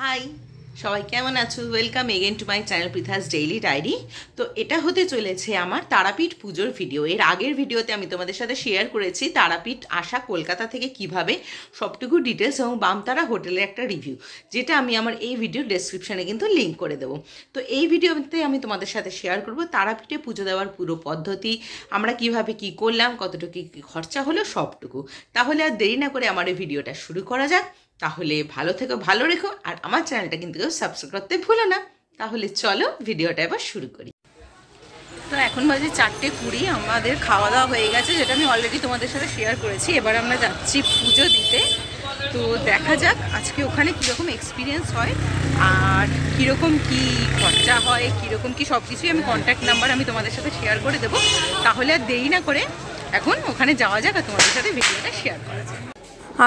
High, সবাই কেমন আছো? Welcome again to my channel Pritha's daily diary. তো এটা হতে চলেছে আমার তারাপীঠ পুজোর ভিডিও। এর আগের ভিডিওতে আমি তোমাদের সাথে শেয়ার করেছি তারাপীঠ আসা কলকাতা থেকে কিভাবে সবটুকু ডিটেলস এবং বামতারা হোটেলের একটা রিভিউ, যেটা আমি আমার এই ভিডিও ডেসক্রিপশানে কিন্তু লিঙ্ক করে দেবো। তো এই ভিডিওতে আমি তোমাদের সাথে শেয়ার করব তারাপীঠে পুজো দেওয়ার পুরো পদ্ধতি, আমরা কিভাবে কি করলাম, কতটুকু কী খরচা হলো সবটুকু। তাহলে আর দেরি না করে আমার এই ভিডিওটা শুরু করা যাক। তাহলে ভালো থেকো, ভালো রেখো, আর আমার চ্যানেলটা কিন্তু কেউ সাবস্ক্রাইব করতে ভুলো না। তাহলে চলো ভিডিওটা এবার শুরু করি। তো এখন বাজে 4:20, আমাদের খাওয়া দাওয়া হয়ে গেছে, যেটা আমি অলরেডি তোমাদের সাথে শেয়ার করেছি। এবার আমরা যাচ্ছি পুজো দিতে। তো দেখা যাক আজকে ওখানে কীরকম এক্সপিরিয়েন্স হয় আর কীরকম কী খরচা হয়, কীরকম কী সব কিছুই আমি কন্ট্যাক্ট নাম্বার আমি তোমাদের সাথে শেয়ার করে দেবো। তাহলে আর দেরি না করে এখন ওখানে যাওয়া যাক আর তোমাদের সাথে ভিডিওটা শেয়ার করা যায়।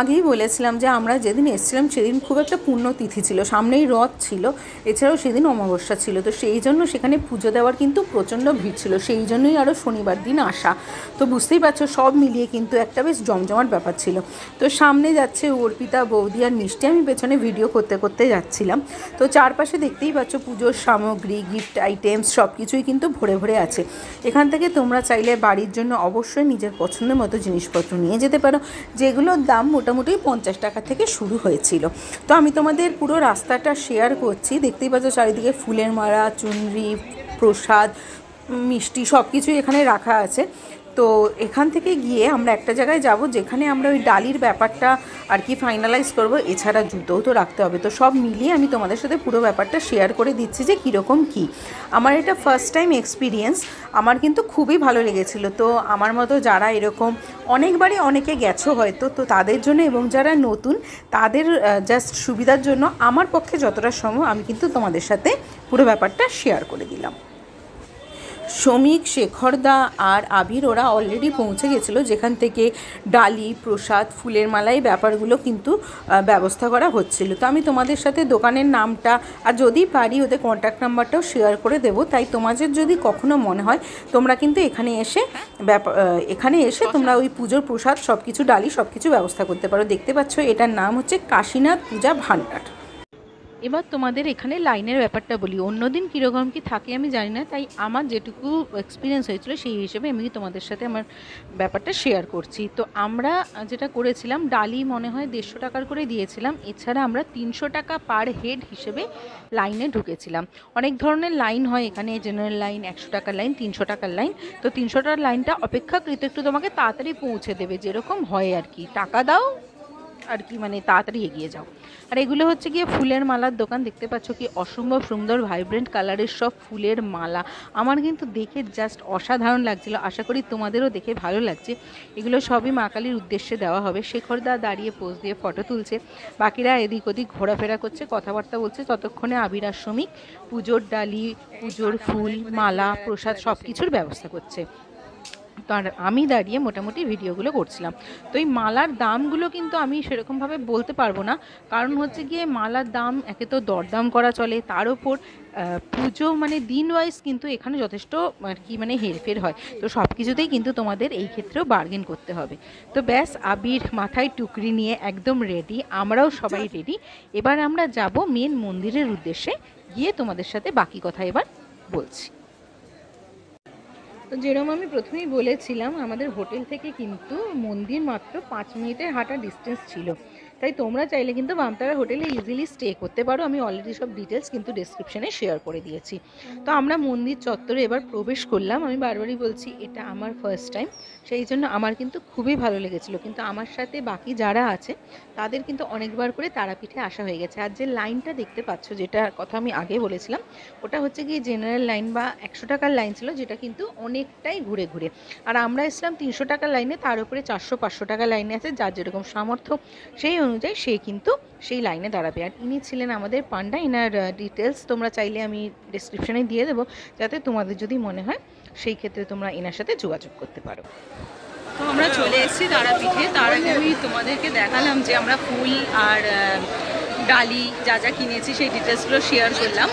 আগেই বলেছিলাম যে আমরা যেদিন এসেছিলাম সেদিন খুব একটা পুণ্যতিথি ছিল, সামনেই রথ ছিল, এছাড়াও সেদিন অমাবস্যা ছিল। তো সেই জন্য সেখানে পুজো দেওয়ার কিন্তু প্রচণ্ড ভিড় ছিল, সেই জন্যই আরও শনিবার দিন আসা। তো বুঝতেই পারছো সব মিলিয়ে কিন্তু একটা বেশ জমজমাট ব্যাপার ছিল। তো সামনে যাচ্ছে অর্পিতা, বৌদি আর মিষ্টি, আমি পেছনে ভিডিও করতে করতে যাচ্ছিলাম। তো চারপাশে দেখতেই পাচ্ছ পুজোর সামগ্রী, গিফট আইটেমস সব কিছুই কিন্তু ভরে ভরে আছে। এখান থেকে তোমরা চাইলে বাড়ির জন্য অবশ্যই নিজের পছন্দের মতো জিনিসপত্র নিয়ে যেতে পারো, যেগুলোর দাম মোটামুটি 50 টাকা থেকে শুরু হয়েছিল। তো আমি তোমাদের পুরো রাস্তাটা শেয়ার করছি। দেখতেই পাচ্ছ চারিদিকে ফুলের মালা, চুনরি, প্রসাদ, মিষ্টি সব কিছুই এখানে রাখা আছে। তো এখান থেকে গিয়ে আমরা একটা জায়গায় যাব, যেখানে আমরা ওই ডালির ব্যাপারটা আর কি ফাইনালাইজ করব। এছাড়া জুতোও তো রাখতে হবে। তো সব মিলিয়ে আমি তোমাদের সাথে পুরো ব্যাপারটা শেয়ার করে দিচ্ছি যে কীরকম কী। আমার এটা ফার্স্ট টাইম এক্সপিরিয়েন্স, আমার কিন্তু খুবই ভালো লেগেছিল। তো আমার মতো যারা এরকম অনেকবারই অনেকে গেছো হয়তো, তো তাদের জন্য এবং যারা নতুন তাদের জাস্ট সুবিধার জন্য আমার পক্ষে যতটা সম্ভব আমি কিন্তু তোমাদের সাথে পুরো ব্যাপারটা শেয়ার করে দিলাম। শ্রমিক, শেখরদা আর আবির ওরা অলরেডি পৌঁছে গেছিলো, যেখান থেকে ডালি, প্রসাদ, ফুলের মালা এই ব্যাপারগুলো কিন্তু ব্যবস্থা করা হচ্ছিল। তো আমি তোমাদের সাথে দোকানের নামটা আর যদি পারি ওদের কন্ট্যাক্ট নাম্বারটাও শেয়ার করে দেবো। তাই তোমাদের যদি কখনো মনে হয় তোমরা কিন্তু এখানে এসে তোমরা ওই পুজোর প্রসাদ সব কিছু, ডালি সব কিছু ব্যবস্থা করতে পারো। দেখতে পাচ্ছ এটার নাম হচ্ছে কাশীনাথ পূজা ভাণ্ডার। এবার তোমাদের এখানে লাইনের ব্যাপারটা বলি। অন্যদিন কীরকম কী থাকে আমি জানি না, তাই আমার যেটুকু এক্সপিরিয়েন্স হয়েছিল সেই হিসেবে আমি তোমাদের সাথে আমার ব্যাপারটা শেয়ার করছি। তো আমরা যেটা করেছিলাম, ডালি মনে হয় 150 টাকার করে দিয়েছিলাম। এছাড়া আমরা 300 টাকা পার হেড হিসেবে লাইনে ঢুকেছিলাম। অনেক ধরনের লাইন হয় এখানে, জেনারেল লাইন, 100 টাকার লাইন, 300 টাকার লাইন। তো 300 টাকার লাইনটা অপেক্ষাকৃত একটু তোমাকে তাড়াতাড়ি পৌঁছে দেবে, যেরকম হয় আর কি, টাকা দাও আর কি, মানে তাড়াতাড়ি এগিয়ে যাও। আর এগুলো হচ্ছে গিয়ে ফুলের মালার দোকান। দেখতে পাচ্ছ কি অসম্ভব সুন্দর ভাইব্রেন্ট কালারের সব ফুলের মালা। আমার কিন্তু দেখে জাস্ট অসাধারণ লাগছিল, আশা করি তোমাদেরও দেখে ভালো লাগছে। এগুলো সবই মা কালীর উদ্দেশ্যে দেওয়া হবে। শেখরদা দাঁড়িয়ে পোজ দিয়ে ফটো তুলছে, বাকিরা এদিক ওদিক ঘোরাফেরা করছে, কথাবার্তা বলছে। ততক্ষণে আবির আর শ্রমিক পুজোর ডালি, পুজোর ফুল, মালা, প্রসাদ সব কিছুর ব্যবস্থা করছে। তো আর আমি দাঁড়িয়ে মোটামুটি ভিডিওগুলো করছিলাম। তো এই মালার দামগুলো কিন্তু আমি সেরকমভাবে বলতে পারবো না, কারণ হচ্ছে গিয়ে মালার দাম একে তো দরদাম করা চলে, তার ওপর পুজো মানে দিন ওয়াইজ কিন্তু এখানে যথেষ্ট আর কি মানে হেরফের হয়। তো সব কিছুতেই কিন্তু তোমাদের এই ক্ষেত্রেও বার্গেন করতে হবে। তো ব্যাস, আবির মাথায় টুকরি নিয়ে একদম রেডি, আমরাও সবাই রেডি। এবার আমরা যাব মেন মন্দিরের উদ্দেশ্যে, গিয়ে তোমাদের সাথে বাকি কথা এবার বলছি। তো যেরকম আমি প্রথমেই বলেছিলাম, আমাদের হোটেল থেকে কিন্তু মন্দির মাত্র 5 মিনিটের হাঁটা ডিস্টেন্স ছিল। তাই তোমরা চাইলে কিন্তু বামতারা হোটেলে ইজিলি স্টে করতে পারো। আমি অলরেডি সব ডিটেলস কিন্তু ডেসক্রিপশানে শেয়ার করে দিয়েছি। তো আমরা মন্দির চত্বরে এবার প্রবেশ করলাম। আমি বারবারই বলছি এটা আমার ফার্স্ট টাইম, সেই জন্য আমার কিন্তু খুবই ভালো লেগেছিলো। কিন্তু আমার সাথে বাকি যারা আছে তাদের কিন্তু অনেকবার করে তারাপীঠে আসা হয়ে গেছে। আর যে লাইনটা দেখতে পাচ্ছ, যেটার কথা আমি আগে বলেছিলাম, ওটা হচ্ছে গিয়ে জেনারেল লাইন বা 100 টাকার লাইন ছিল, যেটা কিন্তু অনেকটাই ঘুরে ঘুরে। আর আমরা এসলাম 300 টাকার লাইনে, তার উপরে 400-500 টাকার লাইনে আছে, যার যেরকম সামর্থ্য সেই অনুযায়ী সে কিন্তু সেই লাইনে দাঁড়াবে। আর ইনি ছিলেন আমাদের পান্ডা। ইনার ডিটেলস তোমরা চাইলে আমি ডেসক্রিপশানে দিয়ে দেবো, যাতে তোমাদের যদি মনে হয় সেই ক্ষেত্রে তোমরা এনার সাথে যোগাযোগ করতে পারো। তো আমরা চলে এসেছি তারাপীঠে। তার আগে আমি তোমাদেরকে দেখালাম যে আমরা ফুল আর ডালি যা যা কিনেছি সেই ডিটেলসগুলো শেয়ার করলাম।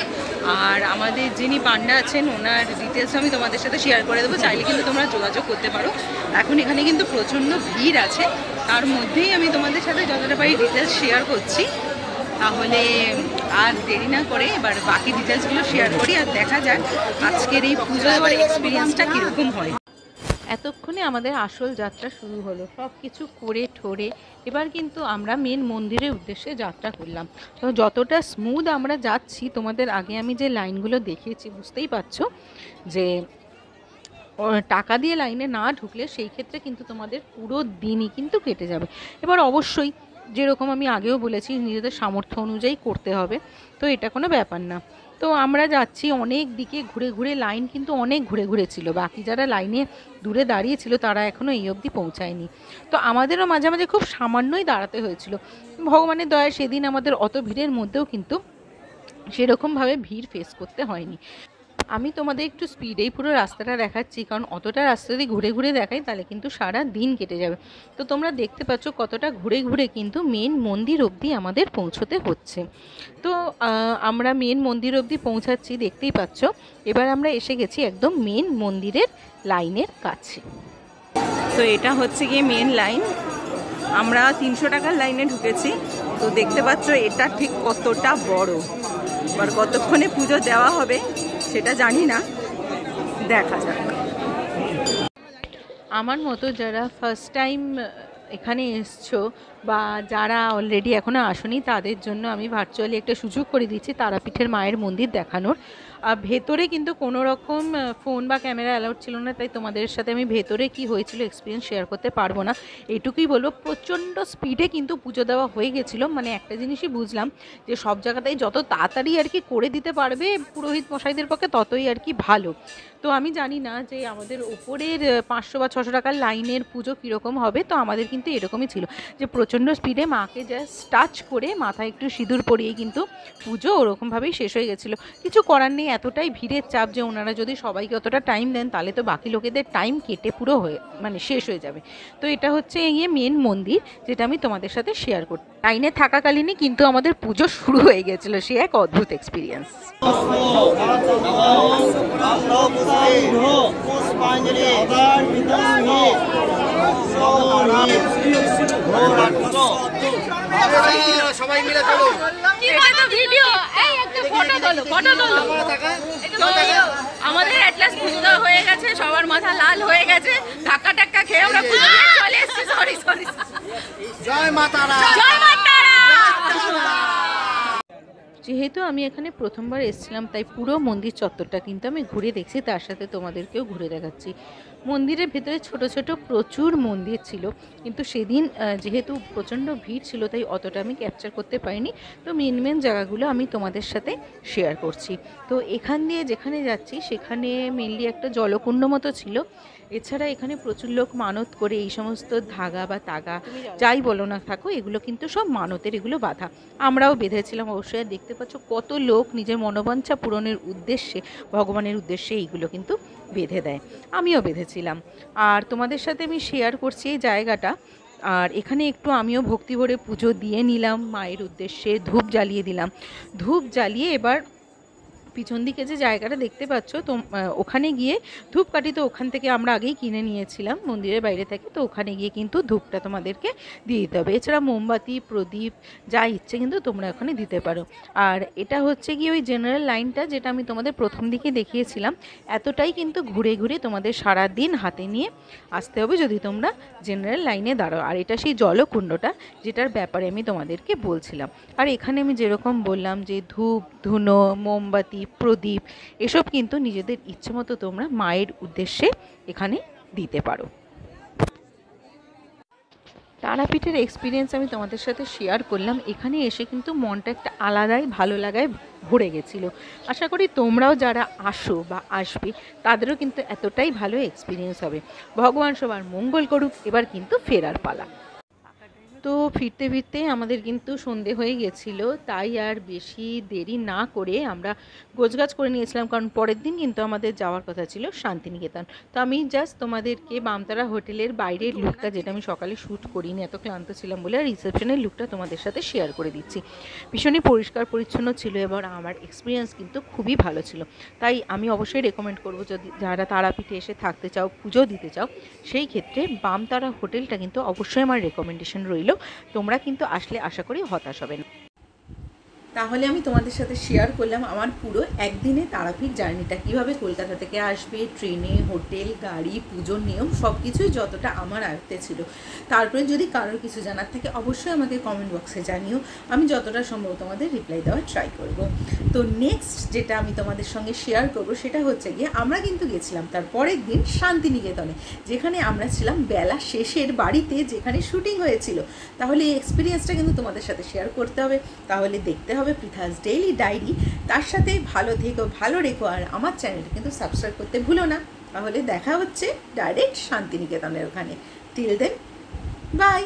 আর আমাদের যিনি পান্ডা আছেন ওনার ডিটেলস আমি তোমাদের সাথে শেয়ার করে দেবো, চাইলে কিন্তু তোমরা যোগাযোগ করতে পারো। এখন এখানে কিন্তু প্রচণ্ড ভিড় আছে, তার মধ্যেই আমি তোমাদের সাথে যতটা পারি ডিটেলস শেয়ার করছি। তাহলে আর দেরি না করে এবার বাকি ডিটেলসগুলো শেয়ার করি, আর দেখা যাক আজকের এই পুজো দেওয়ার এক্সপিরিয়েন্সটা কীরকম হয়। এতক্ষণে আমাদের আসল যাত্রা শুরু হলো, সব কিছু করে ঠোরে এবার কিন্তু আমরা মেন মন্দিরের উদ্দেশ্যে যাত্রা করলাম। তো যতটা স্মুথ আমরা যাচ্ছি, তোমাদের আগে আমি যে লাইনগুলো দেখিয়েছি বুঝতেই পারছো যে টাকা দিয়ে লাইনে না ঢুকলে সেই ক্ষেত্রে কিন্তু তোমাদের পুরো দিনই কিন্তু কেটে যাবে। এবার অবশ্যই যেরকম আমি আগেও বলেছি, নিজেদের সামর্থ্য অনুযায়ী করতে হবে, তো এটা কোনো ব্যাপার না। তো আমরা যাচ্ছি অনেক দিকে ঘুরে ঘুরে, লাইন কিন্তু অনেক ঘুরে ঘুরে ছিল, বাকি যারা লাইনে দূরে দাঁড়িয়েছিল তারা এখনও এই অবধি পৌঁছায়নি। তো আমাদেরও মাঝে মাঝে খুব সামান্যই দাঁড়াতে হয়েছিল। ভগবানের দয়ায় সেদিন আমাদের অত ভিড়ের মধ্যেও কিন্তু সেরকমভাবে ভিড় ফেস করতে হয়নি। আমি তোমাদের একটু স্পিডেই পুরো রাস্তাটা দেখাচ্ছি, কারণ অতটা রাস্তা দিয়ে ঘুরে ঘুরে দেখাই তাহলে কিন্তু সারা দিন কেটে যাবে। তো তোমরা দেখতে পাচ্ছ কতটা ঘুরে ঘুরে কিন্তু মেন মন্দির অবধি আমাদের পৌঁছতে হচ্ছে। তো আমরা মেন মন্দির অবধি পৌঁছাচ্ছি, দেখতেই পাচ্ছ। এবার আমরা এসে গেছি একদম মেন মন্দিরের লাইনের কাছে। তো এটা হচ্ছে গিয়ে মেন লাইন, আমরা 300 টাকার লাইনে ঢুকেছি। তো দেখতে পাচ্ছ এটা ঠিক কতটা বড়, এবার কতক্ষণে পুজো দেওয়া হবে সেটা জানি না, দেখা যাক। আমার মতো যারা ফার্স্ট টাইম এখানে এসছো বা যারা অলরেডি এখনও আসনি, তাদের জন্য আমি ভার্চুয়ালি একটা সুযোগ করে দিচ্ছি তারাপীঠের মায়ের মন্দির দেখানোর। ভেতরে কিন্তু কোনো রকম ফোন বা ক্যামেরা অ্যালাউড ছিল না, তাই তোমাদের সাথে আমি ভেতরে কি হয়েছিল এক্সপিরিয়েন্স শেয়ার করতে পারবো না। এইটুকুই বলবো, প্রচণ্ড স্পিডে কিন্তু পুজো দেওয়া হয়ে গেছিলো। মানে একটা জিনিসই বুঝলাম যে সব জায়গাতেই যত তাড়াতাড়ি আর কি করে দিতে পারবে পুরোহিত মশাইদের পক্ষে ততই আর কি ভালো। তো আমি জানি না যে আমাদের ওপরের 500 বা 600 টাকার লাইনের পুজো কীরকম হবে, তো আমাদের কিন্তু এরকমই ছিল যে প্রচণ্ড স্পিডে মাকে জাস্ট টাচ করে মাথায় একটু সিঁদুর পরিয়ে কিন্তু পুজো ওরকমভাবেই শেষ হয়ে গেছিলো। কিছু করার নেই, এতটাই ভিড়ের চাপ যে ওনারা যদি সবাইকে অতটা টাইম দেন তাহলে তো বাকি লোকেদের টাইম কেটে পুরো হয়ে মানে শেষ হয়ে যাবে। তো এটা হচ্ছে গিয়ে মেন মন্দির, যেটা আমি তোমাদের সাথে শেয়ার করি। লাইনে থাকাকালীনই কিন্তু আমাদের পুজো শুরু হয়ে গেছিলো, সে এক অদ্ভুত এক্সপিরিয়েন্স। সবাই মিলে চলো, এটা তো ভিডিও, এই একটা ফটো তোলো, ফটো তোলো। আমাদের অ্যাটলাস পুজো হয়ে গেছে, সবার মাথা লাল হয়ে গেছে, ধাক্কা টাক্কা খেয়ে আমরা পুজো দিয়ে চলে এসেছি। সরি সরি, জয় মা তারা, জয় মা তারা। যেহেতু আমি এখানে প্রথমবার এসেছিলাম, তাই পুরো মন্দির চত্বরটা কিন্তু আমি ঘুরে দেখছি, তার সাথে তোমাদেরকেও ঘুরে দেখাচ্ছি। মন্দিরের ভেতরে ছোট ছোট প্রচুর মন্দির ছিল, কিন্তু সেদিন যেহেতু প্রচণ্ড ভিড় ছিল তাই অতটা আমি ক্যাপচার করতে পারিনি। তো মেন মেন জায়গাগুলো আমি তোমাদের সাথে শেয়ার করছি। তো এখান দিয়ে যেখানে যাচ্ছি সেখানে মেনলি একটা জলকুণ্ড মতো ছিল। এছাড়া এখানে প্রচুর লোক মানত করে এই সমস্ত ধাগা বা তাগা যাই বলো না থাকো, এগুলো কিন্তু সব মানতের, এগুলো বাধা। আমরাও বেঁধেছিলাম অবশ্যই। দেখতে পাচ্ছ কত লোক নিজের মনোবাঞ্ছা পূরণের উদ্দেশ্যে, ভগবানের উদ্দেশ্যে এইগুলো কিন্তু বেঁধে দেয়। আমিও বেঁধেছিলাম, আর তোমাদের সাথে আমি শেয়ার করছি এই জায়গাটা। আর এখানে একটু আমিও ভক্তি ভরে পুজো দিয়ে নিলাম মায়ের উদ্দেশ্যে, ধূপ জ্বালিয়ে দিলাম। ধূপ জ্বালিয়ে এবার পিছন দিকে যে জায়গাটা দেখতে পাচ্ছ, তো ওখানে গিয়ে ধূপকাঠি তো ওখান থেকে আমরা আগেই কিনে নিয়েছিলাম মন্দিরের বাইরে থেকে, তো ওখানে গিয়ে কিন্তু ধূপটা তোমাদেরকে দিয়ে দিতে হবে। এছাড়া মোমবাতি, প্রদীপ যা ইচ্ছে কিন্তু তোমরা ওখানে দিতে পারো। আর এটা হচ্ছে গিয়ে ওই জেনারেল লাইনটা, যেটা আমি তোমাদের প্রথম দিকে দেখিয়েছিলাম। এতটাই কিন্তু ঘুরে ঘুরে তোমাদের সারা দিন হাতে নিয়ে আসতে হবে যদি তোমরা জেনারেল লাইনে দাঁড়াও। আর এটা সেই জলকুণ্ডটা যেটার ব্যাপারে আমি তোমাদেরকে বলছিলাম। আর এখানে আমি যেরকম বললাম যে ধূপ, ধুনো, মোমবাতি, প্রদীপ এসব কিন্তু নিজেদের ইচ্ছে মতো তোমরা মায়ের উদ্দেশ্যে এখানে দিতে পারো। তারাপীঠের এক্সপিরিয়েন্স আমি তোমাদের সাথে শেয়ার করলাম। এখানে এসে কিন্তু মনটা একটা আলাদাই ভালো লাগায় ভরে গেছিলো। আশা করি তোমরাও যারা আসো বা আসবে তাদেরও কিন্তু এতটাই ভালো এক্সপিরিয়েন্স হবে। ভগবান সবার মঙ্গল করুক। এবার কিন্তু ফেরার পালা। তো ফিরতে ফিরতে আমাদের কিন্তু সন্ধে হয়ে গেছিলো, তাই আর বেশি দেরি না করে আমরা গোছগাছ করে নিয়েছিলাম, কারণ পরের দিন কিন্তু আমাদের যাওয়ার কথা ছিল শান্তিনিকেতন। তো আমি জাস্ট তোমাদেরকে বামতারা হোটেলের বাইরের লুকটা, যেটা আমি সকালে শ্যুট করিনি এত ক্লান্ত ছিলাম বলে, আর রিসেপশনের লুকটা তোমাদের সাথে শেয়ার করে দিচ্ছি। ভীষণই পরিষ্কার পরিচ্ছন্ন ছিল, এবার আমার এক্সপিরিয়েন্স কিন্তু খুবই ভালো ছিল। তাই আমি অবশ্যই রেকমেন্ড করবো, যদি যারা তারাপীঠে এসে থাকতে চাও, পুজো দিতে চাও, সেই ক্ষেত্রে বামতারা হোটেলটা কিন্তু অবশ্যই আমার রেকমেন্ডেশন রইল। তোমরা কিন্তু আসলে আশা করি হতাশ হবে না। তাহলে আমি তোমাদের সাথে শেয়ার করলাম আমার পুরো একদিনে তারাপীঠ জার্নিটা, কীভাবে কলকাতা থেকে আসবে, ট্রেনে, হোটেল, গাড়ি, পুজোর নিয়ম সব কিছুই যতটা আমার আয়ত্তে ছিল। তারপরে যদি কারোর কিছু জানার থাকে অবশ্যই আমাকে কমেন্ট বক্সে জানিও, আমি যতটা সম্ভব তোমাদের রিপ্লাই দেওয়ার ট্রাই করব। তো নেক্সট যেটা আমি তোমাদের সঙ্গে শেয়ার করব সেটা হচ্ছে গিয়ে আমরা কিন্তু গেছিলাম তার পরের দিন শান্তিনিকেতনে, যেখানে আমরা ছিলাম বেলা শেষের বাড়িতে যেখানে শুটিং হয়েছিল। তাহলে এই এক্সপিরিয়েন্সটা কিন্তু তোমাদের সাথে শেয়ার করতে হবে, তাহলে দেখতে হবে পৃথাস ডেইলি ডায়েরি। তার সাথে ভালো থেকো, ভালো রেখো, আর আমার চ্যানেলটা কিন্তু সাবস্ক্রাইব করতে ভুলো না। তাহলে দেখা হচ্ছে ডাইরেক্ট শান্তিনিকেতনের ওখানে। Till then by.